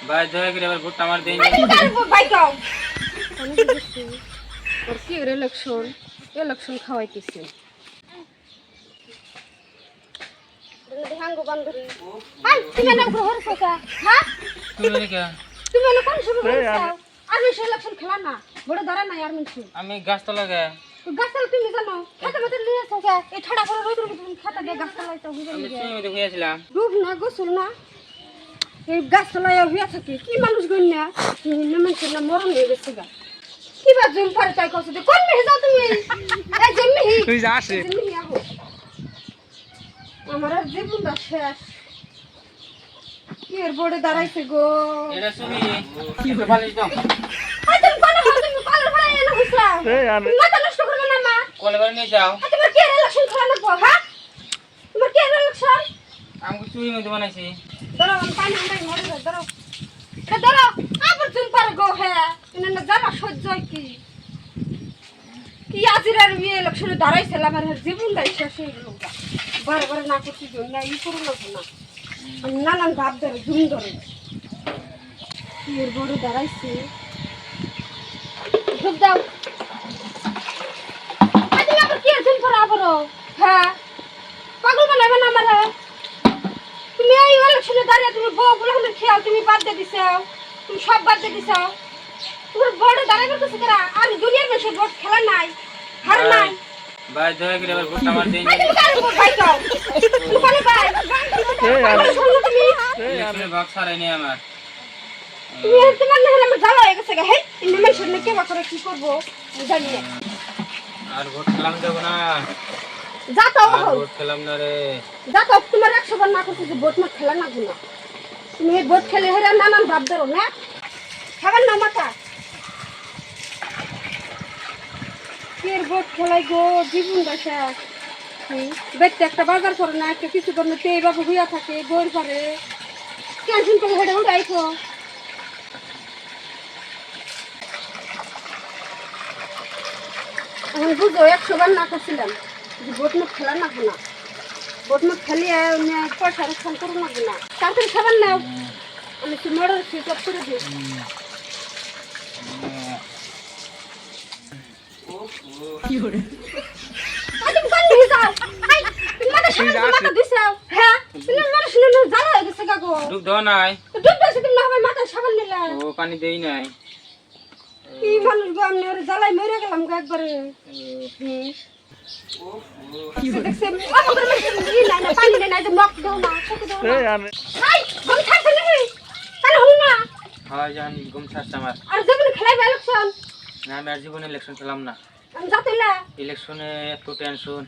ভাই দয়া করে এবার ভোটটা আমার দেন। ভাই গাও আর কি ইলেকশন খাওয়াইতেছে তুমি না ঘর থেকে হ্যাঁ তুমি কে? তুমি না কোন শুরু করছো আমি ইলেকশন খেলা না বড় ধরা না আর মিনছি আমি গাছতলা গে। গাছতলা তুমি জানো খেতে মতে নিয়ে আসো কে এই ঠাডা করে রইতো তুমি খেতে দিয়ে গাছতলায় তো হইবে আমি নি সুই মধ্যে হইয়াছিলাম। রূপ না গোসল না এই গাছতলায় হইয়া থাকে কি মানুষ গন্যা নেমেছে না মরণ হয়ে গেছে গা কি বা জুম পারে তাই কইছো কোন মেহে যাও তুমি এই জমি তুই যা আসে। আমার আর জীবনটা শেষ কি এর বড়ে দাঁড়াইছে গো এটা শুনি কি বালিশ দাও। তুমি কোন হাতে তুমি কলের ভরা এনে হইছা মাথা নষ্ট করবে না মা কলে করে নিয়ে যাও। তোমার কি ইলেকশন খেলা না হ্যাঁ তোমার কি ইলেকশন আমি সুই মধ্যে বানাইছি। দাঁড়াও আমি পানি হাঁটাই মরে যাই দাঁড়াও দাঁড়াও আবার তুমি পারো গো হ্যাঁ না জামা সহ্য হয় কি কি আজির আর ইলেকশনে দাঁড়াইছিলাম আর জীবনটাই শেষ হয়ে গেল বারে বারে না করছি না ই করো না নানান ভাব ধরে জুম ধরে এর বড় দাঁড়াইছে ঢুক দাও তুমি আবার কি জুম করো আবার হ্যাঁ পাগল বানাবে না আমার তুমি এই ইলেকশনে দাঁড়িয়ে তুমি বউগুলো খেয়াল তুমি বাদ দিয়ে দিছাও তুমি সব বাদ দিয়ে দিছাও তোমার বড় দাঁড়াবে কিছু করা আর দুনিয়ার বেশি ভোট খেলা নাই হার নাই ভাই দয়া করে এবার ভোটটা আমার দেন। তুমি কার উপর ভাই দাও তুমি কোন ভাই তুমি ইলেকশনে ভাগ ছাড়াই নেই আমার। তুমি তোমার না হলে আমার জ্বালা হয়ে গেছে হে ইনি মেশিন কে বছরে কি করব জানি না আর ভোট খেলাম যাব না। যা তো আর ভোট খেলাম না রে। যা তো তোমার 100 বার না করতে যে ভোট না খেলা না গুনা তুমি এই ভোট খেলে হেরা নানান ভাব ধরো না খাবার না মাথা এর ভোট খেলাই গো জীবন দশা বেতে একটা বাজার করে না একটা কিছু করে না পেয়ে বাবু হইয়া থাকে বইয়ের পরে টেনশন করে হেঁটে উঠে আইছো এখন বুঝো 100 বার না করছিলাম যে ভোট মুখ খেলা না গুনা ভোট মুখ খেলিয়ে পয়সা রক্ষণ করো না গুনা তাড়াতাড়ি খাবার নাও আমি তো মর্ডার সুইচ অফ করে দিই কি হরে? তুমি কোন দিকে যাও আই তুমি মাথা সামনে মাথা দিছাও হ্যাঁ তুমি মাথা শুনে না জ্বালা হয়ে গেছে গো দুধ দাও নাই। দুধ দিছে তুমি না হবে মাথা সাবান নিলা ও পানি দেই নাই। কি মানুষ গো আমি ওরে জ্বালাই মরে গেলাম গো একবারে কি দেখছে আমাদের মধ্যে নাই না পানি নাই যে মক দাও না চোখে দাও না আই গম থাকতে নাকি তাহলে হল না হয় জান ঘুম ছাড়ছে আমার। আর যেমন খেলাই ইলেকশন না আমি আর জীবনে ইলেকশন খেলাম না। আমি যাতেলা ইলেকশনে এত টেনশন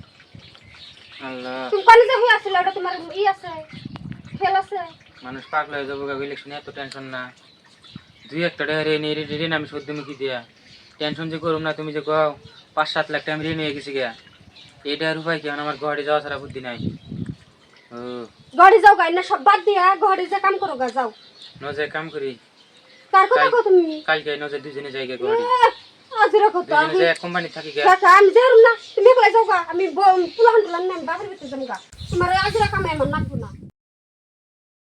আল্লাহ। তুমি কলেজে হই আছিল ওটা তোমার ই আছে খেল আছে মানুষ পাগল হয়ে যাবো ইলেকশনে এত টেনশন না। দুই একটা টাকা ঋণ আমি সদ্যমুখী দিয়া টেনশন যে করুম না। তুমি যে কও 5-7 লাখ টাকা আমি ঋণ হয়ে গেছি গিয়া এটার উপায় কি আমার ঘরে যাওয়া ছাড়া বুদ্ধি নাই। ও ঘরে যাও গাই না সব বাদ দিয়া ঘরে যে কাম করো গা যাও নজে কাম করি তার কথা কও তুমি কালকে নজে দুজনে যাই গিয়া ঘরে আজিরা কথা দুজনে যাই কোম্পানি থাকি গিয়া। কাকা আমি যাইরুম না তুমি কই যাও গা আমি পুলান টুলান না বাবার ভিতরে যাম গা তোমার আজিরা কামাই আমার নাকবো না